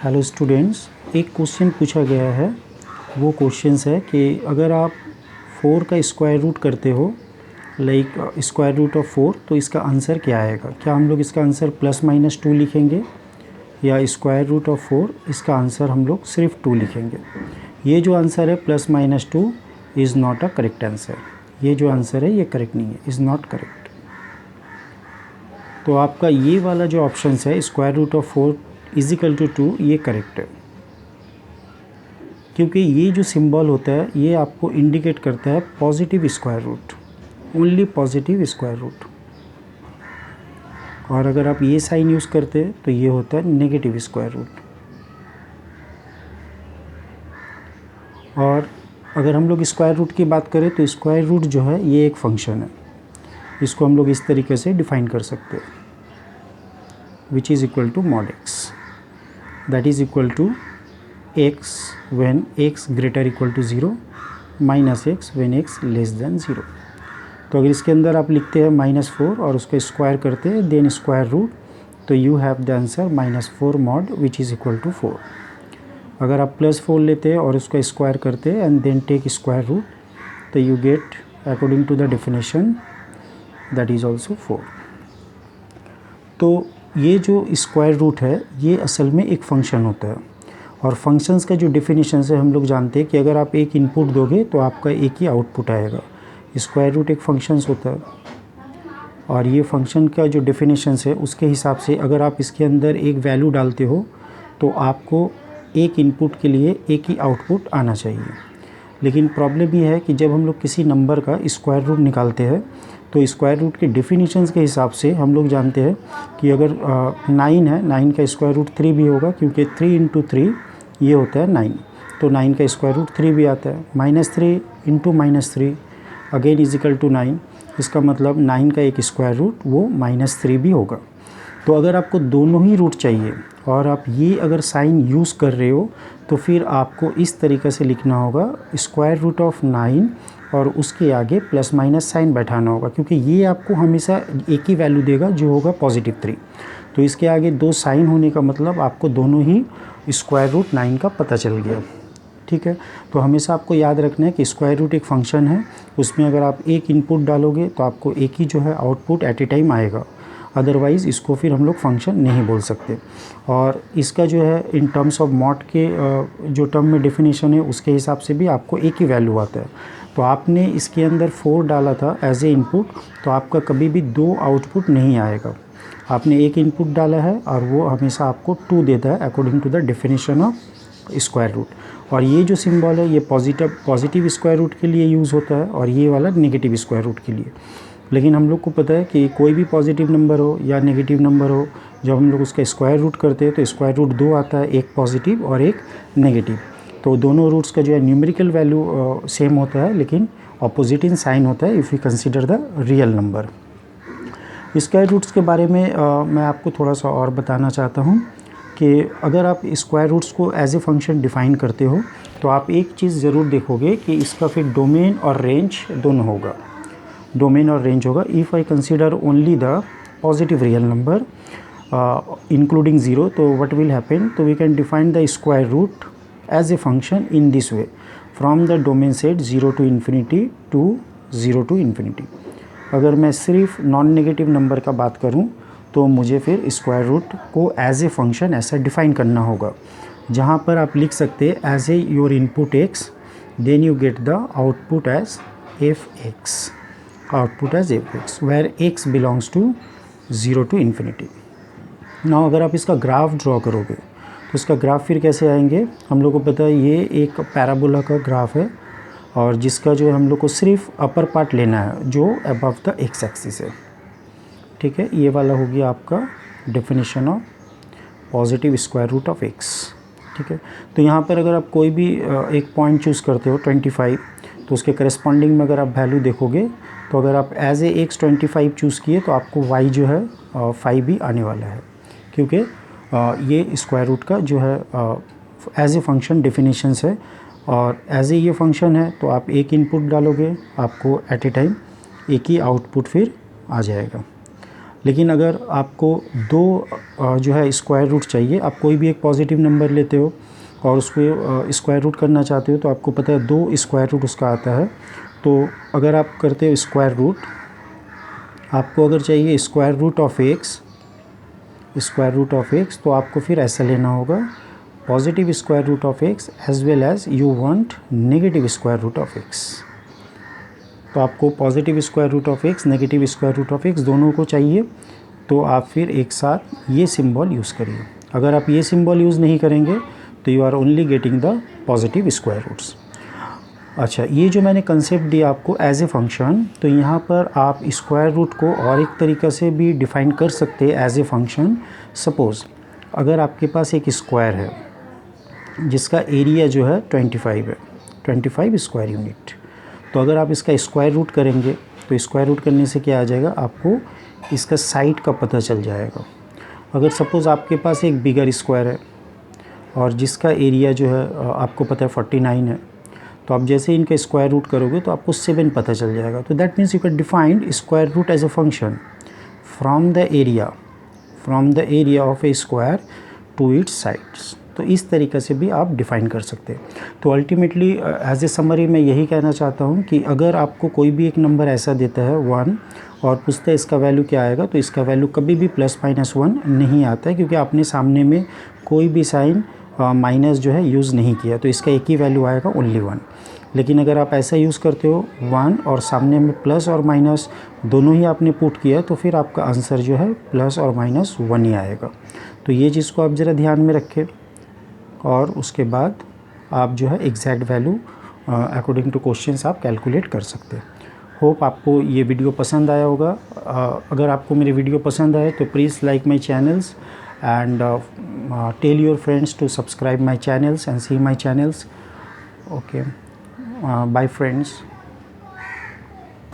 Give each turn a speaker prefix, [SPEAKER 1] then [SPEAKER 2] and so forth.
[SPEAKER 1] Hello students, एक question पूछा गया है। वो क्वेश्चन है कि अगर आप 4 का स्क्वायर रूट करते हो, लाइक स्क्वायर रूट ऑफ 4, तो इसका आंसर क्या आएगा। क्या हम लोग इसका आंसर +-2 लिखेंगे या स्क्वायर रूट ऑफ 4 इसका आंसर हम लोग सिर्फ 2 लिखेंगे। ये जो आंसर है +-2 is not a correct answer. ये जो आंसर है ये करेक्ट नहीं है, इज़ नॉट करेक्ट। तो आपका ये वाला जो ऑप्शन है स्क्वायर रूट ऑफ 4 = 2, ये करेक्ट है, क्योंकि ये जो सिंबल होता है ये आपको इंडिकेट करता है positive square root, only positive square root. और अगर आप ये साइन यूज़ करते हैं तो ये होता है नेगेटिव स्क्वायर रूट। और अगर हम लोग स्क्वायर रूट की बात करें तो स्क्वायर रूट जो है ये एक फंक्शन है। इसको हम लोग इस तरीके से डिफाइन कर सकते हैं, which is equal to mod x, that is equal to x when x greater equal to 0 minus x when x less than 0। तो अगर इसके अंदर आप लिखते हैं -4 और उसको स्क्वायर करते हैं देन स्क्वायर रूट, तो you have the answer -4 mod which is equal to 4। अगर आप +4 लेते हैं और उसको स्क्वायर करते हैं and then take square root, तो you get according to the definition that is also 4। तो ये जो स्क्वायर रूट है ये असल में एक फंक्शन होता है, और फंक्शंस का जो डेफिनेशन है हम लोग जानते हैं कि अगर आप एक इनपुट दोगे तो आपका एक ही आउटपुट आएगा। स्क्वायर रूट एक फंक्शंस होता है, और ये फंक्शन का जो डेफिनेशन है उसके हिसाब से अगर आप इसके अंदर एक वैल्यू डालते हो तो आपको एक इनपुट के लिए एक ही आउटपुट आना चाहिए। लेकिन प्रॉब्लम ये है कि जब हम लोग किसी नंबर का स्क्वायर रूट निकालते हैं तो स्क्वायर रूट के डेफिनेशंस के हिसाब से हम लोग जानते हैं कि अगर 9 है, 9 का स्क्वायर रूट 3 भी होगा, क्योंकि 3 × 3 ये होता है 9, तो 9 का स्क्वायर रूट 3 भी आता है। -3 × -3 अगेन इजिकल टू 9, इसका मतलब 9 का एक स्क्वायर रूट वो -3 भी होगा। तो अगर आपको दोनों ही रूट चाहिए और आप ये अगर साइन यूज़ कर रहे हो तो फिर आपको इस तरीके से लिखना होगा स्क्वायर रूट ऑफ 9 और उसके आगे +- साइन बैठाना होगा, क्योंकि ये आपको हमेशा एक ही वैल्यू देगा जो होगा +3। तो इसके आगे 2 साइन होने का मतलब आपको दोनों ही स्क्वायर रूट 9 का पता चल गया। ठीक है, तो हमेशा आपको याद रखना है कि स्क्वायर रूट एक फंक्शन है, उसमें अगर आप एक इनपुट डालोगे तो आपको एक ही जो है आउटपुट एट ए टाइम आएगा, अदरवाइज़ इसको फिर हम लोग फंक्शन नहीं बोल सकते। और इसका जो है इन टर्म्स ऑफ मॉड के जो टर्म में डेफिनेशन है उसके हिसाब से भी आपको एक ही वैल्यू आता है। तो आपने इसके अंदर 4 डाला था एज ए इनपुट, तो आपका कभी भी 2 आउटपुट नहीं आएगा। आपने एक इनपुट डाला है और वो हमेशा आपको 2 देता है according to the definition of square root. और ये जो सिंबल है ये पॉजिटिव स्क्वायर रूट के लिए यूज़ होता है और ये वाला नेगेटिव स्क्वायर रूट के लिए। लेकिन हम लोग को पता है कि कोई भी पॉजिटिव नंबर हो या नेगेटिव नंबर हो, जब हम लोग उसका स्क्वायर रूट करते हैं तो स्क्वायर रूट 2 आता है, एक पॉजिटिव और एक नेगेटिव। तो दोनों रूट्स का जो है न्यूमेरिकल वैल्यू सेम होता है, लेकिन अपोजिट इन साइन होता है if you consider the real number. Square roots के बारे में मैं आपको थोड़ा सा और बताना चाहता हूँ कि अगर आप स्क्वायर रूट्स को एज ए फंक्शन डिफ़ाइन करते हो तो आप एक चीज़ ज़रूर देखोगे कि इसका फिर डोमेन और रेंज दोनों होगा। डोमेन और रेंज होगा। If I consider only the positive real number including 0, तो व्हाट विल हैपन, तो we can define the square root as a function in this way from the domain set 0 to infinity to 0 to infinity। अगर मैं सिर्फ non negative number का बात करूं तो मुझे फिर स्क्वायर रूट को एज ए फंक्शन ऐसा डिफ़ाइन करना होगा, जहां पर आप लिख सकते हैं as a your input x, then you get the output as f(x), output as f(x) where x belongs to 0 to infinity। Now अगर आप इसका ग्राफ ड्रॉ करोगे तो इसका ग्राफ फिर कैसे आएंगे, हम लोग को पता है ये एक पैराबोला का ग्राफ है और जिसका जो हम लोग को सिर्फ अपर पार्ट लेना है जो अबव द x एक्सिस है। ठीक है, ये वाला हो गया आपका definition of positive square root of x। ठीक है, तो यहाँ पर अगर आप कोई भी एक पॉइंट चूज़ करते हो 25, तो उसके करस्पॉन्डिंग में अगर आप वैल्यू देखोगे तो अगर आप एज ए x 25 चूज़ किए तो आपको y जो है 5 भी आने वाला है, क्योंकि ये स्क्वायर रूट का जो है एज ए फंक्शन डेफिनेशंस है। और एज ए ये फंक्शन है तो आप एक इनपुट डालोगे आपको एट ए टाइम एक ही आउटपुट फिर आ जाएगा। लेकिन अगर आपको दो जो है स्क्वायर रूट चाहिए, आप कोई भी एक पॉजिटिव नंबर लेते हो और उसको स्क्वायर रूट करना चाहते हो, तो आपको पता है 2 स्क्वायर रूट उसका आता है। तो अगर आप करते हो स्क्वायर रूट, आपको अगर चाहिए स्क्वायर रूट ऑफ एक्स, तो आपको फिर ऐसा लेना होगा positive square root of X as well as you want negative square root of X. तो आपको positive square root of X, negative square root of X दोनों को चाहिए, तो आप फिर एक साथ ये सिंबल यूज़ करिए। अगर आप ये सिंबल यूज़ नहीं करेंगे तो you are only getting the positive square roots. अच्छा, ये जो मैंने कंसेप्ट दिया आपको एज ए फंक्शन, तो यहाँ पर आप स्क्वायर रूट को और एक तरीक़ा से भी डिफ़ाइन कर सकते हैं एज ए फंक्शन। सपोज़ अगर आपके पास एक स्क्वायर है जिसका एरिया जो है 25 है, 25 स्क्वायर यूनिट, तो अगर आप इसका स्क्वायर रूट करेंगे तो स्क्वायर रूट करने से क्या आ जाएगा, आपको इसका साइड का पता चल जाएगा। अगर सपोज़ आपके पास एक बिगर स्क्वायर है और जिसका एरिया जो है आपको पता है 49 है, तो आप जैसे इनका स्क्वायर रूट करोगे तो आपको 7 पता चल जाएगा। तो that means you can define square root as a function from the area of a square to its sides. तो इस तरीक़े से भी आप डिफ़ाइन कर सकते हैं। तो अल्टीमेटली एज ए समरी मैं यही कहना चाहता हूँ कि अगर आपको कोई भी एक नंबर ऐसा देता है 1 और पूछता है इसका वैल्यू क्या आएगा, तो इसका वैल्यू कभी भी +-1 नहीं आता है, क्योंकि आपने सामने में कोई भी साइन माइनस जो है यूज़ नहीं किया, तो इसका एक ही वैल्यू आएगा ओनली 1। लेकिन अगर आप ऐसा यूज़ करते हो 1 और सामने में प्लस और माइनस दोनों ही आपने पुट किया, तो फिर आपका आंसर जो है प्लस और माइनस 1 ही आएगा। तो ये चीज़ को आप ज़रा ध्यान में रखें और उसके बाद आप जो है exact value according two questions आप कैलकुलेट कर सकते हैं। होप आपको ये वीडियो पसंद आया होगा। अगर आपको मेरे वीडियो पसंद आए तो please like my channels and tell your friends to subscribe my channels and see my channels. Okay, bye friends.